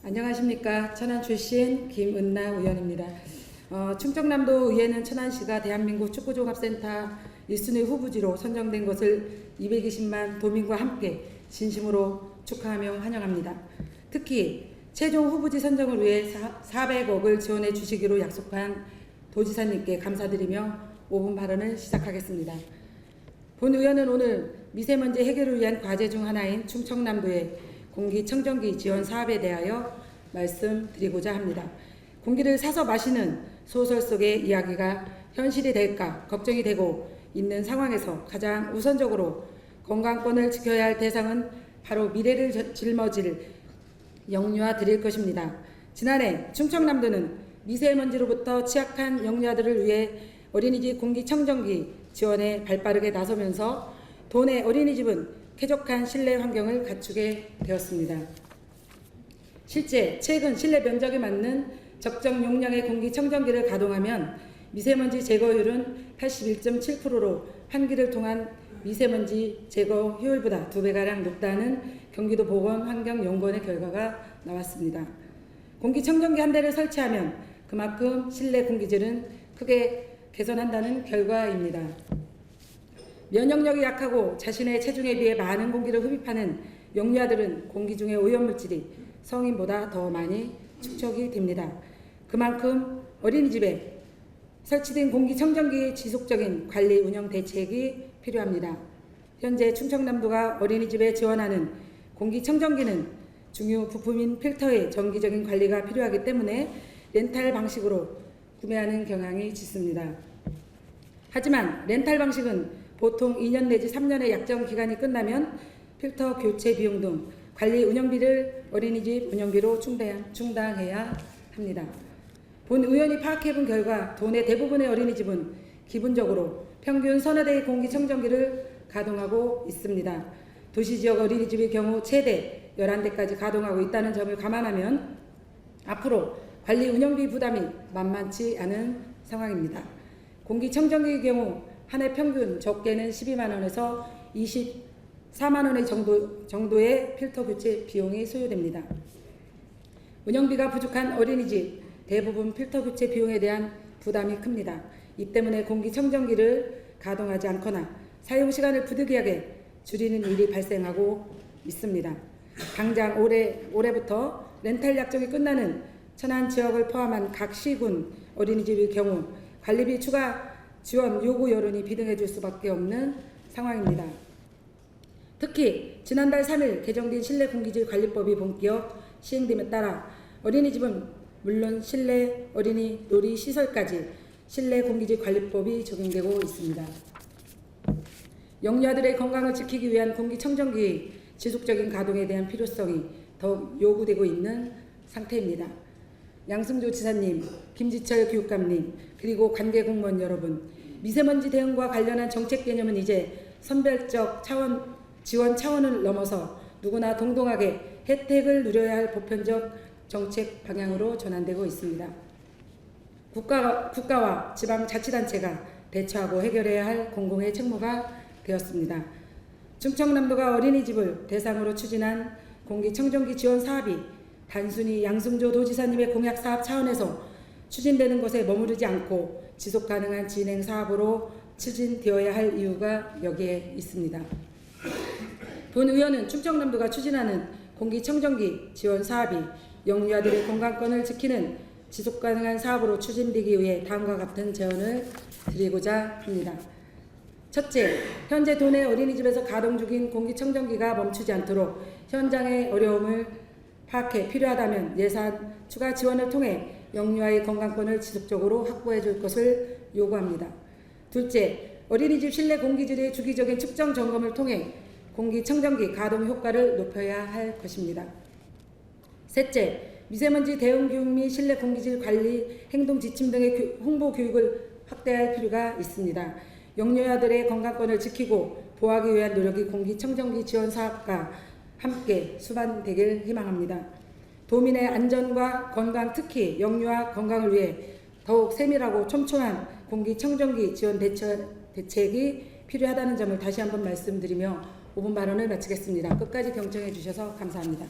안녕하십니까. 천안 출신 김은나 의원입니다. 충청남도 의회는 천안시가 대한민국 축구종합센터 1순위 후보지로 선정된 것을 220만 도민과 함께 진심으로 축하하며 환영합니다. 특히 최종 후보지 선정을 위해 400억을 지원해 주시기로 약속한 도지사님께 감사드리며 5분 발언을 시작하겠습니다. 본 의원은 오늘 미세먼지 해결을 위한 과제 중 하나인 충청남도의 공기청정기 지원 사업에 대하여 말씀드리고자 합니다. 공기를 사서 마시는 소설 속의 이야기가 현실이 될까 걱정이 되고 있는 상황에서 가장 우선적으로 건강권을 지켜야 할 대상은 바로 미래를 짊어질 영유아들일 것입니다. 지난해 충청남도는 미세먼지로부터 취약한 영유아들을 위해 어린이집 공기청정기 지원에 발빠르게 나서면서 도내 어린이집은 쾌적한 실내 환경을 갖추게 되었습니다. 실제 최근 실내 면적에 맞는 적정 용량의 공기청정기를 가동하면 미세먼지 제거율은 81.7%로 환기를 통한 미세먼지 제거 효율보다 2배가량 높다는 경기도 보건환경연구원의 결과가 나왔습니다. 공기청정기 한 대를 설치하면 그만큼 실내 공기질은 크게 개선한다는 결과입니다. 면역력이 약하고 자신의 체중에 비해 많은 공기를 흡입하는 영유아들은 공기 중의 오염물질이 성인보다 더 많이 축적이 됩니다. 그만큼 어린이집에 설치된 공기청정기의 지속적인 관리 운영 대책이 필요합니다. 현재 충청남도가 어린이집에 지원하는 공기청정기는 중요 부품인 필터의 정기적인 관리가 필요하기 때문에 렌탈 방식으로 구매하는 경향이 짙습니다. 하지만 렌탈 방식은 보통 2년 내지 3년의 약정 기간이 끝나면 필터 교체 비용 등 관리 운영비를 어린이집 운영비로 충당해야 합니다. 본 의원이 파악해본 결과 도내 대부분의 어린이집은 기본적으로 평균 서너 대의 공기청정기를 가동하고 있습니다. 도시지역 어린이집의 경우 최대 11대까지 가동하고 있다는 점을 감안하면 앞으로 관리 운영비 부담이 만만치 않은 상황입니다. 공기청정기의 경우 한 해 평균 적게는 12만원에서 24만원 정도의 필터 교체 비용이 소요됩니다. 운영비가 부족한 어린이집 대부분 필터 교체 비용에 대한 부담이 큽니다. 이 때문에 공기청정기를 가동하지 않거나 사용시간을 부득이하게 줄이는 일이 발생하고 있습니다. 당장 올해부터 렌탈 약정이 끝나는 천안 지역을 포함한 각 시군 어린이집의 경우 관리비 추가 지원 요구 여론이 비등해 줄 수밖에 없는 상황입니다. 특히 지난달 3일 개정된 실내 공기질 관리법이 본격 시행됨에 따라 어린이집은 물론 실내 어린이 놀이 시설까지 실내 공기질 관리법이 적용되고 있습니다. 영유아들의 건강을 지키기 위한 공기청정기의 지속적인 가동에 대한 필요성이 더욱 요구되고 있는 상태입니다. 양승조 지사님, 김지철 교육감님, 그리고 관계 공무원 여러분, 미세먼지 대응과 관련한 정책 개념은 이제 선별적 지원 차원을 넘어서 누구나 동등하게 혜택을 누려야 할 보편적 정책 방향으로 전환되고 있습니다. 국가와 지방자치단체가 대처하고 해결해야 할 공공의 책무가 되었습니다. 충청남도가 어린이집을 대상으로 추진한 공기청정기 지원 사업이 단순히 양승조 도지사님의 공약 사업 차원에서 추진되는 것에 머무르지 않고 지속 가능한 진행 사업으로 추진되어야 할 이유가 여기에 있습니다. 본 의원은 충청남도가 추진하는 공기청정기 지원 사업이 영유아들의 건강권을 지키는 지속 가능한 사업으로 추진되기 위해 다음과 같은 제언을 드리고자 합니다. 첫째, 현재 도내 어린이집에서 가동 중인 공기청정기가 멈추지 않도록 현장의 어려움을 파악해 필요하다면 예산 추가 지원을 통해 영유아의 건강권을 지속적으로 확보해 줄 것을 요구합니다. 둘째, 어린이집 실내 공기질의 주기적인 측정 점검을 통해 공기청정기 가동 효과를 높여야 할 것입니다. 셋째, 미세먼지 대응 교육 및 실내 공기질 관리 행동 지침 등의 홍보 교육을 확대할 필요가 있습니다. 영유아들의 건강권을 지키고 보호하기 위한 노력이 공기청정기 지원 사업과 함께 수반되길 희망합니다. 도민의 안전과 건강, 특히 영유아 건강을 위해 더욱 세밀하고 촘촘한 공기청정기 지원 대책이 필요하다는 점을 다시 한번 말씀드리며 5분 발언을 마치겠습니다. 끝까지 경청해 주셔서 감사합니다.